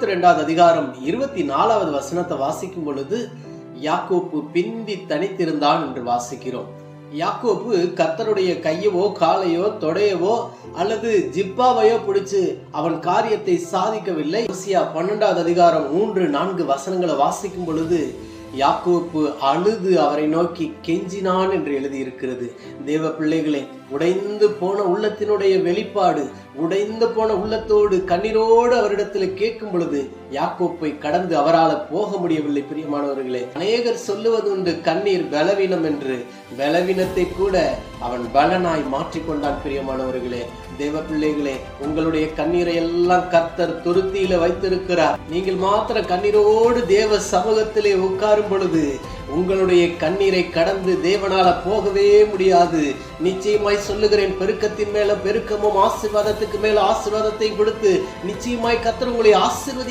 32வது அதிகாரம் 24வது வசனத்தை வாசிக்கும் பொழுது யாக்கோப்பு பிந்தி தனித்திருந்தான் என்று வாசிக்கிறோம். யாக்கோப்பு கர்த்தருடைய கையவோ காலையோ தொடையவோ அல்லது ஜிப்பாவையோ பிடிச்சு அவன் காரியத்தை சாதிக்கவில்லை. 12வது அதிகாரம் 3-4 வசனங்களை வாசிக்கும் பொழுது யாக்கோப்பு அழுது அவரை நோக்கி கெஞ்சினான் என்று எழுதியிருக்கிறது. தேவ பிள்ளைகளே, உடைந்து போன உள்ளத்தினுடைய வெளிப்பாடு, உடைந்து போன உள்ளத்தோடு கண்ணீரோடு அவரிடத்தில் கேட்கும் பொழுது யாக்கோப்பை கடந்து அவரால் போக முடியவில்லை. பிரியமானவர்களே, அநேகர் சொல்லுவது உண்டு கண்ணீர் பலவீனம் என்று. பலவீனத்தை கூட அவன் பலனாய் மாற்றிக்கொண்டான். பிரியமானவர்களே, தேவ பிள்ளைகளே, உங்களுடைய கண்ணீரை எல்லாம் கர்த்தர் துருத்தியில வைத்திருக்கிறார். நீங்கள் மாத்திர கண்ணீரோடு தேவ சமூகத்திலே உட்காரும் பொழுது உங்களுடைய கண்ணீரை கடந்து தேவனால போகவே முடியாது. நிச்சயமாய் சொல்லுகிறேன், பெருக்கத்தின் மேல பெருக்கமும் ஆசீர்வாதத்துக்கு மேல ஆசீர்வாதத்தை கொடுத்து நிச்சயமாய் கர்த்தர் உங்களை ஆசீர்வதி